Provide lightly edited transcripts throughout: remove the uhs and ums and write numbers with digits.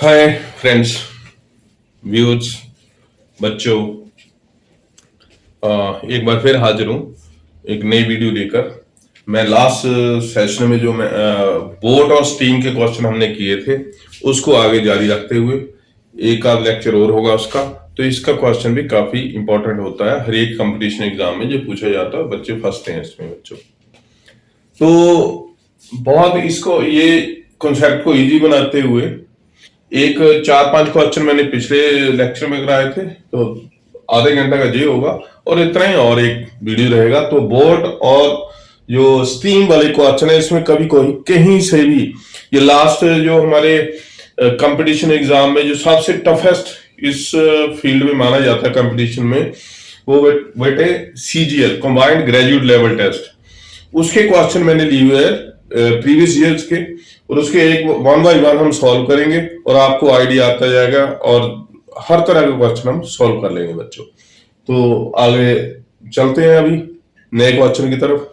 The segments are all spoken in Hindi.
हाय फ्रेंड्स, व्यूज, बच्चों, एक बार फिर हाजिर हूँ एक नई वीडियो लेकर। मैं लास्ट सेशन में जो मैं बोट और स्टीम के क्वेश्चन हमने किए थे उसको आगे जारी रखते हुए एक आध लेक्चर और होगा उसका। तो इसका क्वेश्चन भी काफी इंपॉर्टेंट होता है, हर एक कंपटीशन एग्जाम में जो पूछा जाता है बच्चे फंसते हैं इसमें बच्चों। तो बहुत इसको ये कॉन्सेप्ट को इजी बनाते हुए एक 4-5 क्वेश्चन मैंने पिछले लेक्चर में कराए थे, तो आधे घंटे का ये होगा और इतना ही और एक वीडियो रहेगा। तो बोट और जो स्टीम वाले क्वेश्चन है इसमें कभी कोई कहीं से भी ये लास्ट जो हमारे कंपटीशन एग्जाम में जो सबसे टफेस्ट इस फील्ड में माना जाता है कंपटीशन में, वो बेटे CGL combined graduate level test, उसके क्वेश्चन मैंने लिए हुए हैं प्रीवियस ईयर्स के, और उसके एक वन बाय वन हम सॉल्व करेंगे और आपको आइडिया आता जाएगा और हर तरह के क्वेश्चन हम सॉल्व कर लेंगे बच्चों। तो आगे चलते हैं अभी नए क्वेश्चन की तरफ।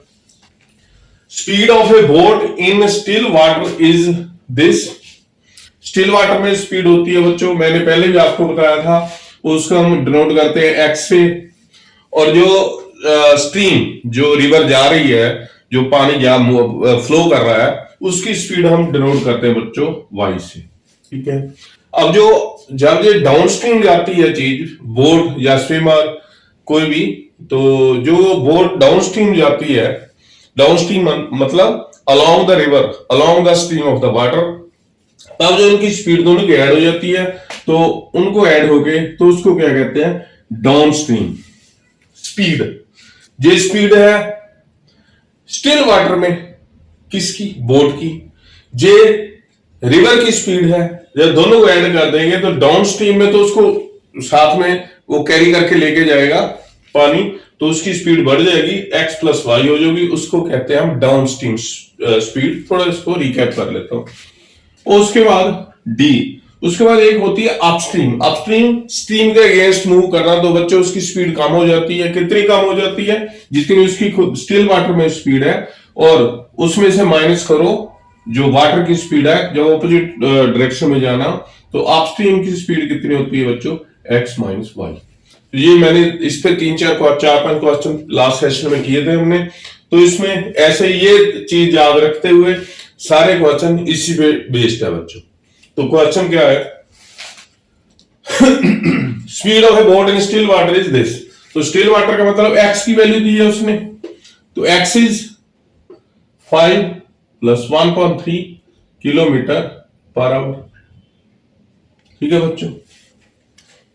Speed of a boat in still water is this. Still water में स्पीड होती है बच्चों, मैंने पहले भी आपको बताया था, उसको हम डिनोट करते हैं एक्स से। और जो स्ट्रीम जो रिवर जा रही है, जो पानी जा फ्लो कर रहा है, उसकी स्पीड हम डिनोट करते हैं बच्चों वाई से। ठीक है। अब जो जब ये डाउन स्ट्रीम जाती है चीज, बोट या स्विमर कोई भी, तो जो बोट डाउन स्ट्रीम जाती है, डाउन स्ट्रीम मतलब along the river, along the stream of the water, तब जो उनकी स्पीड दोनों की ऐड हो जाती है, तो उनको ऐड हो गए तो उसको क्या कहते हैं, डाउन स्ट्रीम स्पीड। ये स्पीड है स्टिल वाटर में किसकी, बोट की। जे रिवर की स्पीड है, जब दोनों को ऐड कर देंगे तो डाउन स्ट्रीम में तो उसको साथ में वो कैरी करके लेके जाएगा पानी, तो उसकी स्पीड बढ़ जाएगी, एक्स प्लस वाई हो जाएगी, उसको कहते हैं हम डाउन स्ट्रीम स्पीड। थोड़ा इसको रिकैप कर लेता हूं। और उसके बाद डी, उसके बाद एक होती है अपस्ट्रीम। अपस्ट्रीम स्ट्रीम के अगेंस्ट मूव करना, तो बच्चों उसकी स्पीड कम हो जाती है। कितनी कम हो जाती है, जितनी उसकी खुद स्टिल वाटर में स्पीड है, और उसमें से माइनस करो जो वाटर की स्पीड है, जब ऑपोजिट डायरेक्शन में जाना, तो अपस्ट्रीम की स्पीड कितनी होती है बच्चों, एक्स माइनस वाई। तो ये मैंने इस पे 4-5 क्वेश्चन लास्ट सेशन में किए थे हमने। तो इसमें ऐसे ये चीज याद रखते हुए सारे क्वेश्चन इसी पे बेस्ड है बच्चों। तो क्वेश्चन क्या है, speed of a boat in still water is this. तो स्टिल वाटर का मतलब एक्स की वैल्यू दी है उसने, तो x is 5 + 1.3 kilometre per hour. ठीक है बच्चों।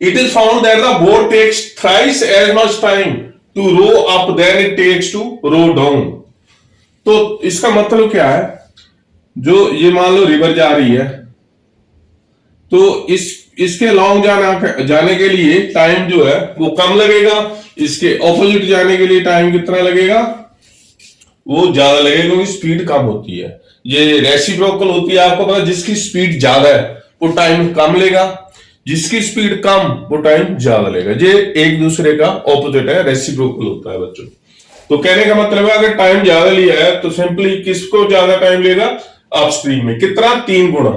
It is found that the boat takes thrice as much time to row up than it takes to row down. तो इसका मतलब क्या है, जो ये मान लो रिवर जा रही है, तो इसके लॉन्ग जाने के लिए टाइम जो है वो कम लगेगा, इसके ऑपोजिट जाने के लिए टाइम कितना लगेगा, वो ज्यादा लगेगा, क्योंकि स्पीड कम होती है। ये रेसिप्रोकल होती है, आपको पता है, जिसकी स्पीड ज्यादा है वो टाइम कम लेगा, जिसकी स्पीड कम वो टाइम ज्यादा लेगा। ये एक दूसरे का ऑपोजिट है, रेसिप्रोकल होता है बच्चों। तो कहने का मतलब है, अगर टाइम ज्यादा लिया है तो सिंपली किसको ज्यादा टाइम लेगा, अपस्ट्रीम में। कितना, 3 गुना।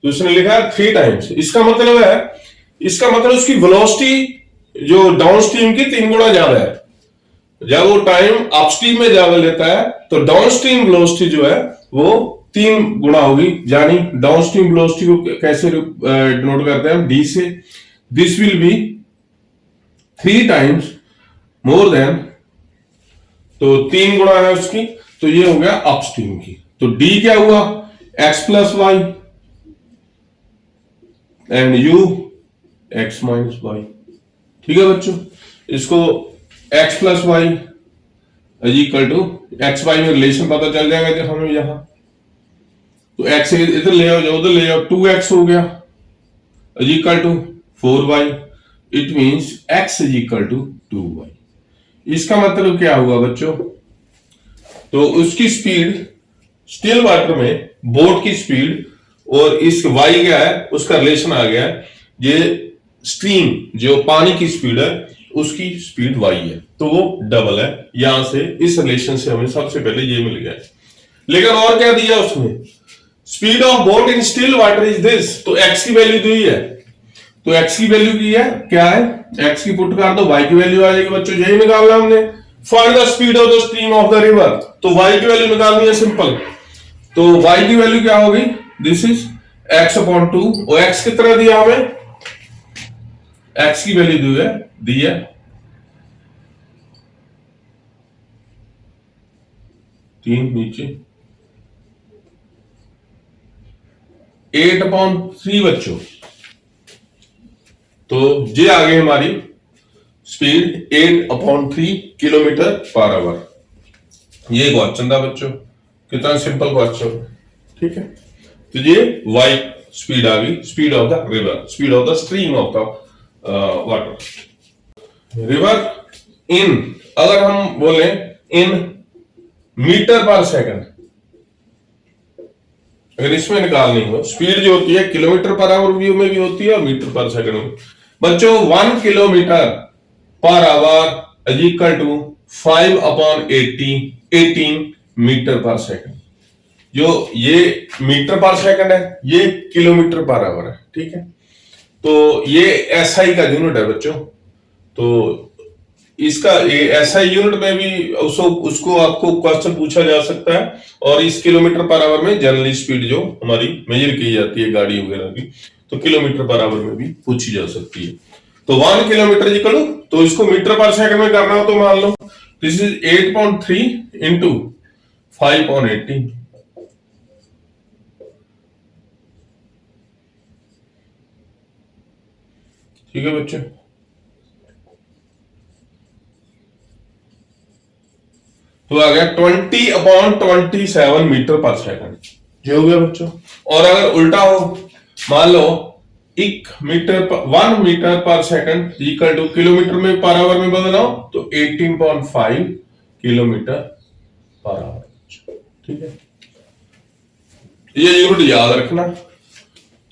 तो उसने लिखा है 3 टाइम्स। इसका मतलब उसकी वेलोसिटी जो डाउनस्ट्रीम की 3 गुना ज्यादा है। जब वो टाइम अपस्ट्रीम में ज्यादा लेता है तो डाउनस्ट्रीम वेलोसिटी जो है वो 3 गुना होगी। यानी डाउनस्ट्रीम वेलोसिटी को कैसे डिनोट करते हैं हम, डी से। This will be 3 times more than, तो 3 गुना है उसकी, तो ये हो गया अपस्ट्रीम की। तो डी क्या हुआ, x plus y and U x minus y. ठीक है बच्चों। इसको x plus y equal to x y में रिलेशन पता चल जाएगा जब हमें यहां, तो एक्स इधर ले आओ, जो उधर ले आओ, 2x हो गया equal to 4y। It means x is equal to 2y। इसका मतलब क्या हुआ बच्चों, तो उसकी स्पीड स्टिल वाटर में बोट की स्पीड और इस y क्या है उसका रिलेशन आ गया। ये स्ट्रीम जो पानी की स्पीड है उसकी स्पीड y है, तो वो डबल है। यहां से इस रिलेशन से हमें सबसे पहले ये मिल गया। लेकिन और क्या दिया उसने, speed of boat in still water is this, तो एक्स की वैल्यू दी है, तो एक्स की वैल्यू की है क्या है, एक्स की पुट कर दो, वाई की वैल्यू आ जाएगी बच्चों, यही निकालना हमने। Find the speed of the stream of the river, तो वाई की वैल्यू निकालनी है सिंपल, तो वाई की वैल्यू क्या होगी, दिस इज एक्स अपॉन 2, और एक्स कितना दिया हमें, एक्स की वैल्यू दी है 3 नीचे 8/3 बच्चों, तो ये आ गई हमारी स्पीड 8/3 किलोमीटर पर आवर। ये क्वेश्चन था बच्चों, कितना सिंपल क्वेश्चन, ठीक है। तो ये वाई स्पीड आ गई, speed of the river, speed of the stream of the water. River in, अगर हम बोले इन मीटर पर सेकंड, अगर इसमें निकालनी हो स्पीड जो होती है किलोमीटर पर आवर व्यू में भी होती है और मीटर पर सेकंड में। बच्चों 1 kilometre per hour is equal to 5/18 metre per second. जो ये मीटर पर सेकंड है, ये किलोमीटर पर आवर है, ठीक है। तो ये एसआई का यूनिट है बच्चों, तो इसका एसआई यूनिट में भी उसको आपको क्वेश्चन पूछा जा सकता है, और इस किलोमीटर पर आवर में जनरली स्पीड जो हमारी मेजर की जाती है गाड़ी वगैरह की, तो किलोमीटर पर आवर में भी पूछी जा सकती है। तो 1 किलोमीटर इक्वल, तो इसको मीटर पर सेकंड में करना हो तो मान लो दिस इज 8/3 इंटू 5/18, ठीक है बच्चों। तो आ गया 20/27 मीटर पर सेकंड, ये हो गया बच्चों। और अगर उल्टा हो, मान लो 1 metre per second equal two kilometre में पर आवर में बदला हो, तो 18.5 किलोमीटर पर आवर, ठीक है। ये यूनिट याद रखना।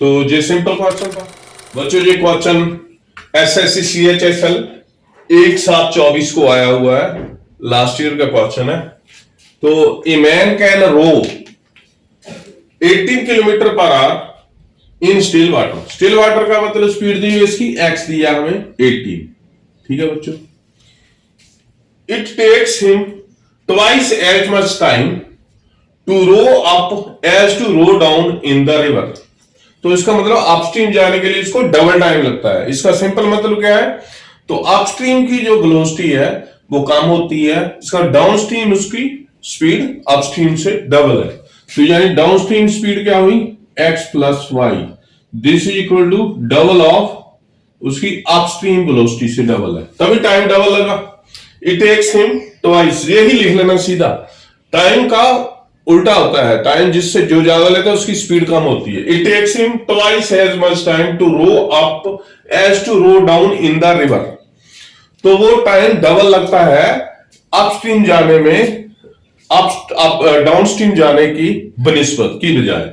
तो ये सिंपल क्वेश्चन था बच्चों, ये क्वेश्चन एसएससी सीएचएसएल 1/7/24 को आया हुआ है, लास्ट ईयर का क्वेश्चन है। तो a man can row 18 kilometre per hour in still water, still water का मतलब स्पीड दी हुई इसकी, एक्स दिया हमें 18, ठीक है बच्चों। It takes him twice as much time to row up as to row down in the river, तो इसका मतलब अपस्ट्रीम जाने के लिए इसको डबल टाइम लगता है। इसका सिंपल मतलब क्या है, तो अपस्ट्रीम की जो वेलोसिटी है वो कम होती है, इसका डाउनस्ट्रीम उसकी स्पीड अपस्ट्रीम से डबल है, तो यानी डाउनस्ट्रीम स्पीड क्या हुई, x plus y, this is equal to double of उसकी अपस्ट्रीम वेलोसिटी से डबल है, तभी टाइम डबल लगा। इट टेक्स हिम ट्वाइस, ये ही लिख लेना सीधा, टाइम का उल्टा होता है, टाइम जिससे जो ज्यादा लेता है उसकी स्पीड कम होती है। It takes him twice as much time to row up as to row down in the river, तो वो टाइम डबल लगता है अपस्ट्रीम जाने में डाउनस्ट्रीम जाने की बनिस्बत की बजाय।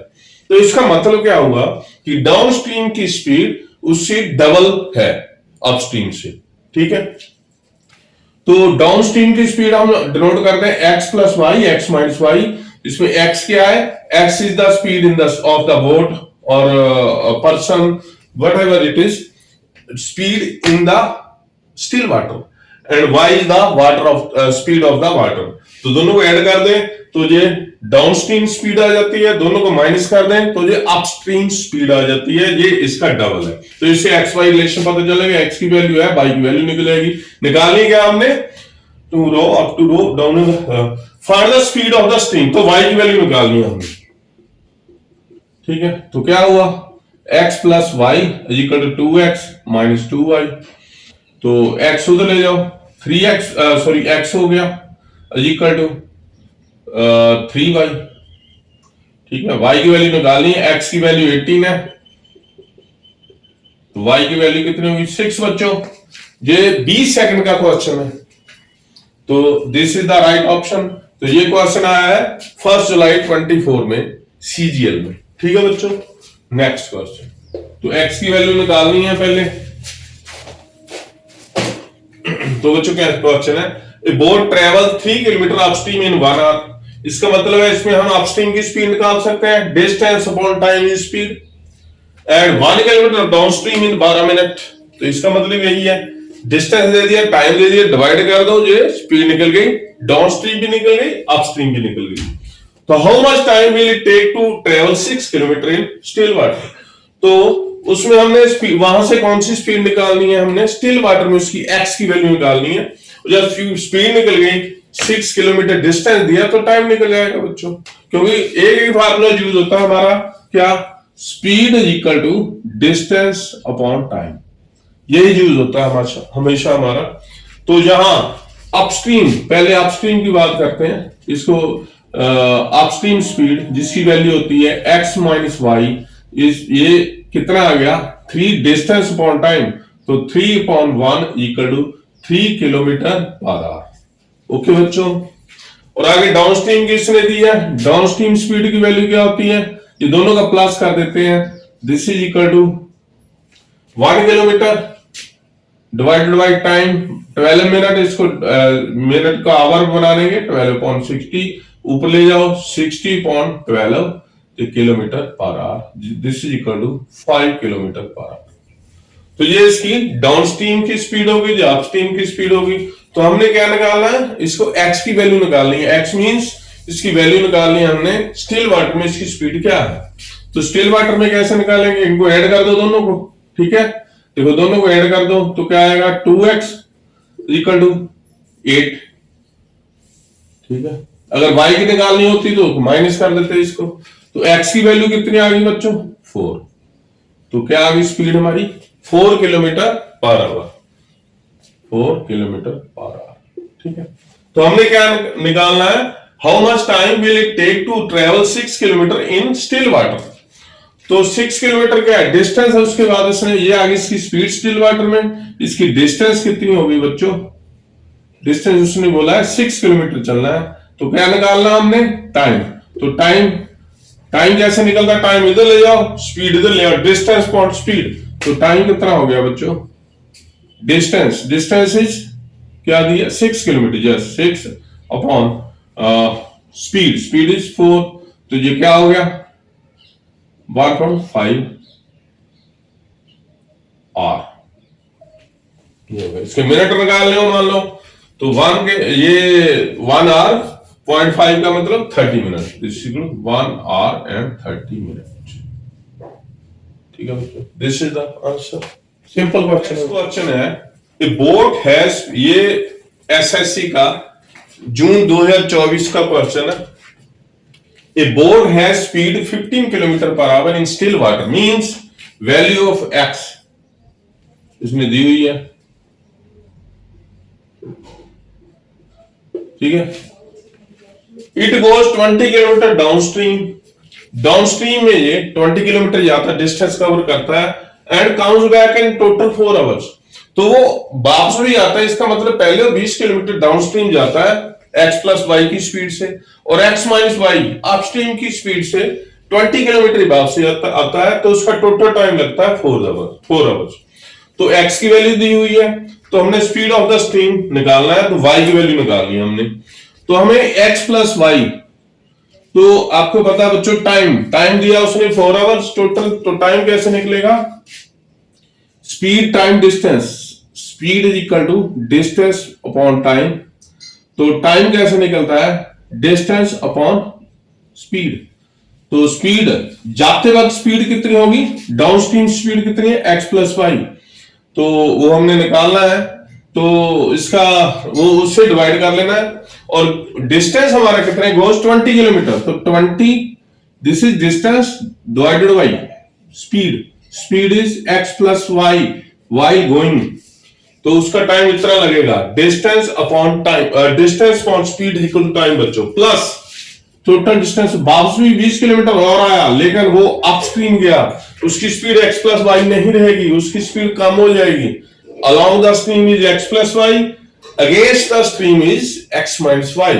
तो इसका मतलब क्या हुआ कि डाउनस्ट्रीम की स्पीड उससे डबल है अपस्ट्रीम से, ठीक है। तो डाउनस्ट्रीम की स्पीड हम डिनोट करते हैं x plus Y, x minus Y. इसमें x क्या है, x is the speed in the of the boat और person whatever it is, speed in the still water, and y is the water of speed of the water. तो दोनों को ऐड कर दें तो ये डाउनस्ट्रीम स्पीड आ जाती है, दोनों को माइनस कर दें तो ये अपस्ट्रीम स्पीड आ जाती है, ये इसका डबल है। तो इससे एक्स वाई रिलेशन पता चलेगा, एक्स की वैल्यू है, वाई की वैल्यू निकलेगी। निकालनी क्या हमने, to row up to row down, find the speed of the stream, तो वाई की वैल्यू निकालनी है हमने, ठीक है। तो क्या हुआ, x plus y is equal to 2x minus 2y, तो x उधर ले जाओ, 3x सॉरी x हो गया इज इक्वल टू 3y, ठीक है। y की वैल्यू निकालनी है, x की वैल्यू 18 है, तो y की वैल्यू कितनी होगी 6 बच्चों। ये 20 सेकंड का क्वेश्चन है, तो this is the right option. तो ये क्वेश्चन आया है 1 जुलाई 24 में सीजीएल में, ठीक है बच्चों। नेक्स्ट क्वेश्चन, तो x की वैल्यू निकालनी है पहले। तो बच्चों क्या क्वेश्चन है, a boat travel 3 kilometre upstream in 1 hour, इसका मतलब है इसमें हम अपस्ट्रीम की स्पीड निकाल सकते हैं, distance upon time is speed, and 1 kilometre downstream in 12 minute. तो इसका मतलब यही है, डिस्टेंस दे दिया, टाइम दे दिया, डिवाइड कर दो, ये स्पीड निकल गई, डाउनस्ट्रीम भी निकल गई, अपस्ट्रीम भी निकल गई। तो how much time will it take to travel 6 kilometre in still water. तो उसमें हमने वहां से कौन सी स्पीड निकालनी है, हमने स्टिल वाटर में उसकी एक्स की वैल्यू निकालनी है। जब स्पीड निकल गई, 6 किलोमीटर डिस्टेंस दिया, तो टाइम निकल जाएगा बच्चों, क्योंकि एक ही फार्मूला यूज होता है हमारा, क्या, speed is equal to distance upon time, यही यूज होता है हमेशा हमारा। तो यहां अपस्ट्रीम, पहले अपस्ट्रीम की बात करते हैं, इसको अपस्ट्रीम स्पीड जिसकी वैल्यू होती है x माइनस वाई, ये कितना आ गया, 3 डिस्टेंस अपॉन टाइम, तो 3/1 equal to 3 kilometre per hour. Okay बच्चों, और आगे डाउनस्ट्रीम किसने दी है, डाउनस्ट्रीम स्पीड की वैल्यू क्या होती है, ये दोनों का प्लस कर देते हैं, this is equal to 1 kilometre divided by time 12 minute, इसको मिनट का आवर बना देंगे, 12/60, ऊपर ले जाओ 60/12 kilometre per hour, this is equal to 5 kilometre per hour. तो ये इसकी डाउनस्ट्रीम की स्पीड होगी, जो अपस्ट्रीम की स्पीड होगी। तो हमने क्या निकालना है, इसको x की वैल्यू निकालनी है, x मींस इसकी वैल्यू निकालनी है हमने स्टिल वाटर में इसकी स्पीड क्या है। तो स्टिल वाटर में कैसे निकालेंगे, इनको ऐड कर दो दोनों को, ठीक है, देखो दोनों को ऐड कर दो तो क्या आएगा, 2x इक्वल टू 8, ठीक है। अगर y की निकालनी होती तो माइनस कर देते इसको, तो x की वैल्यू कितनी आ गई बच्चों, 4, तो क्या आ गई स्पीड हमारी, 4 kilometre per our, 4 kilometre per hour, ठीक है। तो हमने क्या निकालना है, how much time will it take to travel 6 kilometre in still water. तो 6 किलोमीटर क्या है, डिस्टेंस है, उसके बाद इसने ये आगे इसकी स्पीड स्टिल वाटर में, इसकी डिस्टेंस कितनी होगी बच्चों, डिस्टेंस उसने बोला है 6 किलोमीटर चलना है, तो क्या निकालना हमने, टाइम। तो टाइम कैसे निकलता है, टाइम इधर ले जाओ, स्पीड इधर ले आओ, डिस्टेंस पॉइंट स्पीड, तो टाइम कितना हो गया बच्चों, डिस्टेंस इज क्या दिया, 6 kilometre, just 6 upon speed is 4, तो ये क्या हो गया, 1.5 आर, इसके मिनट निकाल लो, मान लो तो 1 के ये 1 आर 0.5 का मतलब 30 मिनट, 1 आर एंड 30 मिनट, ठीक है बच्चों, this is the answer, simple question है। ए बोट हैज, ये एसएससी का जून 2024 का क्वेश्चन है। A boat has speed 15 kilometre per hour in still water, means value of x इसमें दी हुई है, ठीक है। इट गोज 20 किलोमीटर डाउनस्ट्रीम में ये 20 किलोमीटर जाता है, डिस्टेंस कवर करता है, and comes back in total 4 hours, तो वो वापस भी आता है, इसका मतलब पहले 20 किलोमीटर डाउनस्ट्रीम जाता है x प्लस वाई की स्पीड से, और x माइनस वाई अपस्ट्रीम की स्पीड से 20 किलोमीटर वापसी आता है, तो उसका टोटल टाइम लगता है 4 आवर्स। तो x की वैल्यू दी हुई है, तो हमने स्पीड ऑफ द स्ट्रीम निकालना है, तो y की वैल्यू निकालनी है हमने, तो हमें x प्लस वाई, तो आपको पता है बच्चों टाइम दिया उसने 4 आवर्स टोटल, तो टाइम कैसे निकलेगा, speed time distance, speed is equal to distance upon time, तो टाइम कैसे निकलता है, डिस्टेंस अपॉन स्पीड, तो स्पीड जाते वक्त स्पीड कितनी होगी, डाउनस्ट्रीम स्पीड कितनी है, x प्लस वाई, तो वो हमने निकालना है, तो इसका वो उससे डिवाइड कर लेना है, और डिस्टेंस हमारा कितना है, गोज 20 किलोमीटर, तो 20 this is distance divided by speed is x plus y going, तो उसका टाइम इतना लगेगा, distance upon time, distance upon speed equal to time बच्चों, प्लस टोटल डिस्टेंस, वापस भी 20 किलोमीटर और आया, लेकिन वो अपस्ट्रीम गया, उसकी स्पीड x प्लस वाई नहीं रहेगी, उसकी स्पीड कम हो जाएगी, along the stream is x plus y, against the stream is x minus y,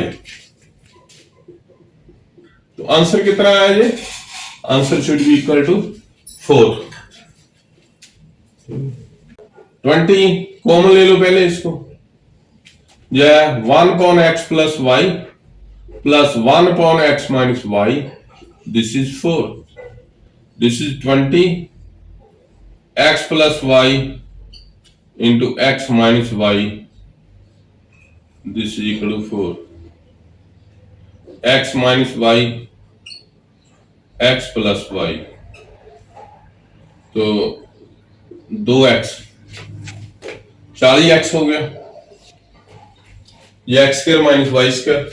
तो आंसर कितना आया ये, answer should be equal to 4। 20 common ले लो पहले इसको, 1 upon x plus y plus 1/x-y, this is 4, this is 20 x plus y into x minus y, this is equal to 4, x minus y, x plus y, तो 2x 40x हो गया, ये x square minus y square,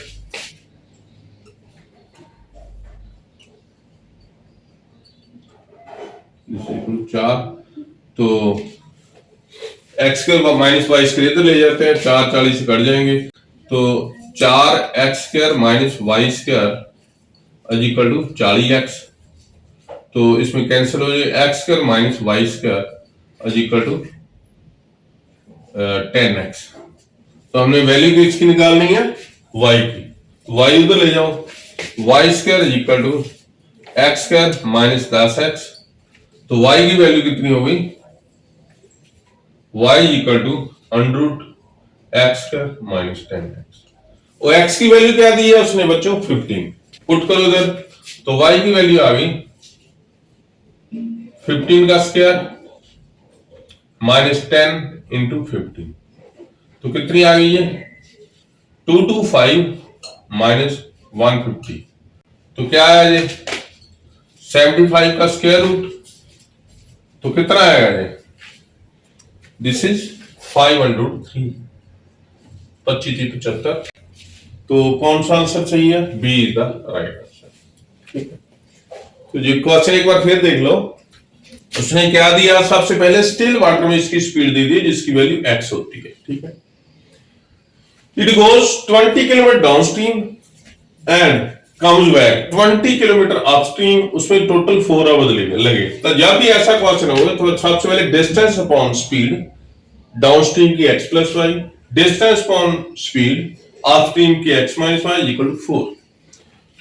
चार, तो x square minus y square इधर ले जाते हैं, 4 40 से कट जाएंगे, तो 4x square minus y square equal to 40x, तो इसमें कैंसिल हो जाए, x square minus y square equal to 10x, तो हमने वैल्यू किसकी निकालनी है, y की, y उधर ले जाओ, y square equal to x square minus 10x, तो y की वैल्यू कितनी हो गई, y equal to under root x square minus 10x, और x की वैल्यू क्या दी है उसने बच्चों 15, पुट करो इधर, तो y की वैल्यू आ गई 15 का स्क्वायर माइनस 10 इंटू 15, तो कितनी आ गई है 225 माइनस 150, तो क्या आया ये 75 का स्क्वायर रूट, तो कितना आएगा ये, दिस इज 503, 25 तो कौन सा आंसर चाहिए, B is the right answer, ठीक है। तो ये क्वेश्चन एक बार फिर देख लो, उसने क्या दिया, सबसे पहले स्टिल वाटर में इसकी स्पीड दे दी जिसकी वैल्यू x होती है, ठीक है, it goes 20 kilometre downstream and comes back 20 kilometre upstream, उसमें टोटल 4 आवर्स लगे, तो जब भी ऐसा क्वेश्चन होगा तो सबसे पहले डिस्टेंस अपॉन स्पीड डाउनस्ट्रीम की x plus y, distance upon speed upstream की x minus y equal to 4,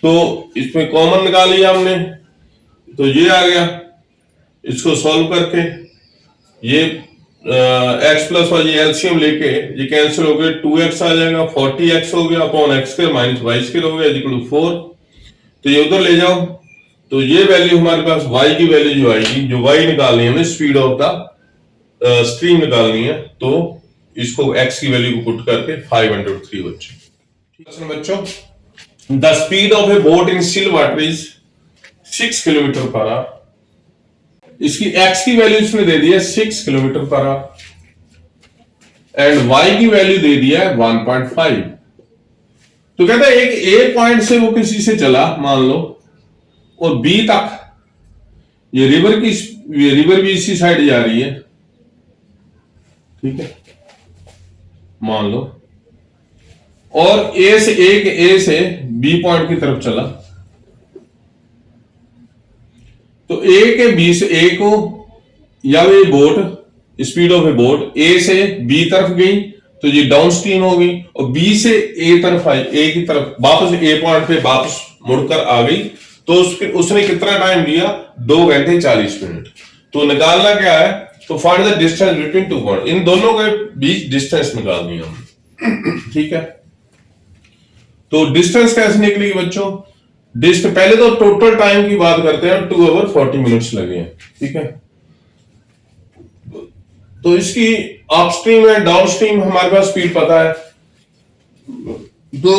तो इसमें कॉमन निकाल लिया हमने, तो ये आ गया, इसको सॉल्व करके ये x प्लस वाई एलसीएम लेके ये कैंसिल हो गए, 2x आ जाएगा, 40x हो गया upon x square minus y square हो गया इक्वल टू 4, तो ये उधर ले जाओ, तो ये वैल्यू हमारे पास y की वैल्यू जो आएगी, जो y निकालनी है हमें स्पीड ऑफ द स्ट्रीम निकालनी है, तो इसको x की वैल्यू को पुट करके 503 बच्चों, the speed of a boat in still water is 6 kilometre per our, इसकी x की वैल्यू इसने दे दी है 6 kilometre per our and y की वैल्यू दे दिया है 1.5, तो कहता है एक ए पॉइंट से वो किसी से चला मान लो और बी तक, ये रिवर भी इसी साइड जा रही है, ठीक है, मान लो, और ए से बी पॉइंट की तरफ चला, तो ए के बी से ए को, या ये boat speed of a boat A से बी तरफ गई तो ये डाउन स्ट्रीम हो गई, और बी से ए तरफ आई, ए की तरफ वापस ए पॉइंट पे वापस मुड़कर आ गई, तो उसने कितना टाइम लिया, 2 घंटे 40 मिनट, तो निकालना क्या है, तो find the distance between two point, इन दोनों के बीच डिस्टेंस निकालनी है हम, ठीक है, तो डिस्टेंस कैसे निकलेगी बच्चों, पहले तो टोटल टाइम की बात करते हैं, 2 आवर 40 मिनट्स लगे हैं, ठीक है, तो इसकी अपस्ट्रीम एंड डाउनस्ट्रीम हमारे पास स्पीड पता है, तो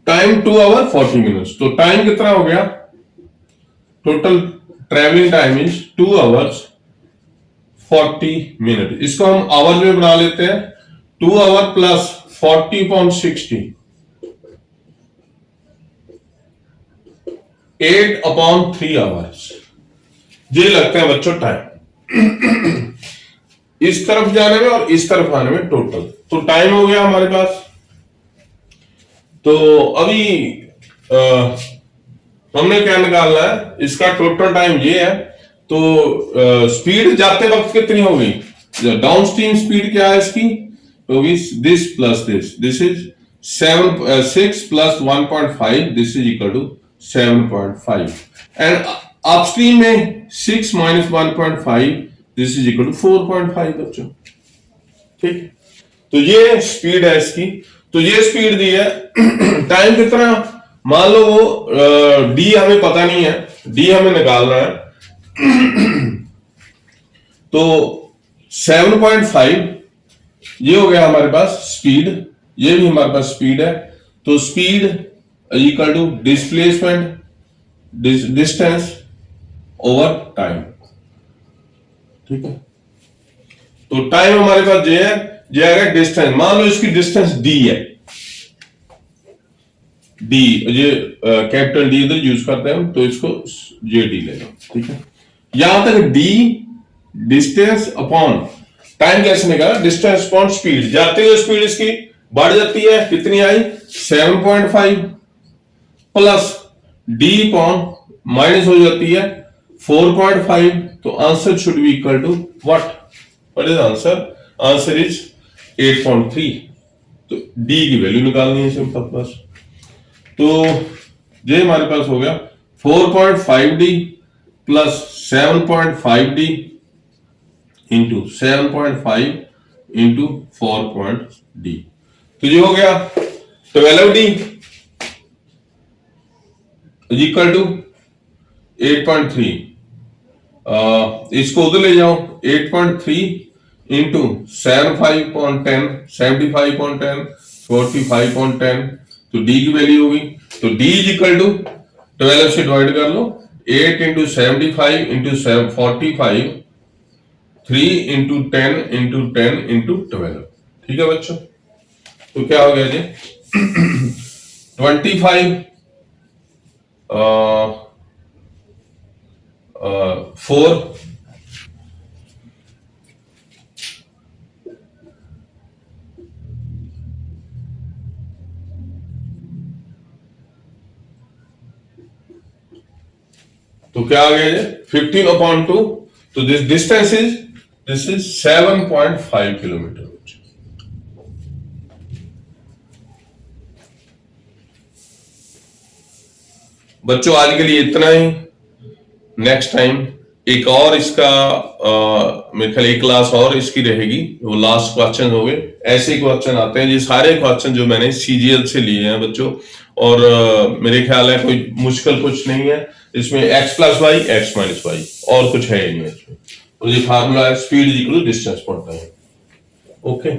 टाइम 2 आवर 40 मिनट्स, तो टाइम कितना हो गया, total travelling time is 2 hours 40 minute, इसको हम आवर में बना लेते हैं, 2 आवर प्लस 40/60, 8/3 आवर्स, ये लगते हैं बच्चों टाइम इस तरफ जाने में और इस तरफ आने में टोटल, तो टाइम हो गया हमारे पास, तो अभी हमने क्या निकालना है, इसका टोटल टाइम ये है, तो स्पीड जाते वक्त कितनी होगी, डाउन स्ट्रीम स्पीड क्या है इसकी, होगी this plus this is 6 plus 1.5, this is equal to 7.5 and upstream में 6 minus 1.5, this is equal to 4.5 बच्चों, ठीक, तो ये स्पीड है इसकी, तो ये स्पीड दी है टाइम कितना, मान लो वो डी हमें पता नहीं है, डी हमें निकालना है, तो 7.5 ये हो गया हमारे पास स्पीड, ये भी हमारे पास स्पीड है। तो speed equal to displacement distance over time, ठीक है। तो टाइम हमारे पास ये है, ये आएगा डिस्टेंस, मान लो इसकी डिस्टेंस डी है, डी, ये कैपिटल डी इधर यूज करते हैं हम, तो इसको जे डी ले लो, ठीक है। यहां तक डी डिस्टेंस अपॉन टाइम कैसे निकाला, डिस्टेंस अपॉन स्पीड, जाते हुए स्पीड इसकी बढ़ जाती है, कितनी आई 7.5 प्लस डी अपॉन माइनस हो जाती है 4.5, तो answer should be equal to what is answer, answer is 8.3। तो डी की वैल्यू निकालनी है सिंपल बस। तो ये हमारे पास हो गया 4.5D plus 7.5D into 7.5 into 4.D, तो ये हो गया 12D इक्वल टू 8.3। इसको उधर ले जाओ, 8.3 इंटू 75.10, 75.10, 45.10, तो डी की वैल्यू होगी, तो डी इज इक्वल टू 12 से डिवाइड कर लो, 8 into 75 into 45, 3 into 10 into 10 into 12, ठीक है बच्चों। तो क्या हो गया जी 25 4 तो क्या आ गया 15/2, तो this distance this is 7.5 kilometre. बच्चों आज के लिए इतना ही, नेक्स्ट टाइम एक और इसका मेरे ख्याल एक क्लास और इसकी रहेगी, वो लास्ट क्वेश्चन हो गए। ऐसे क्वेश्चन आते हैं, ये सारे क्वेश्चन जो मैंने सीजीएल से लिए हैं बच्चों, और मेरे ख्याल है कोई मुश्किल कुछ नहीं है इसमें, x plus Y x minus y और कुछ है ही नहीं इसमें। तो ये फार्मूला है, स्पीड इक्वल डिस्टेंस पड़ता है। ओके।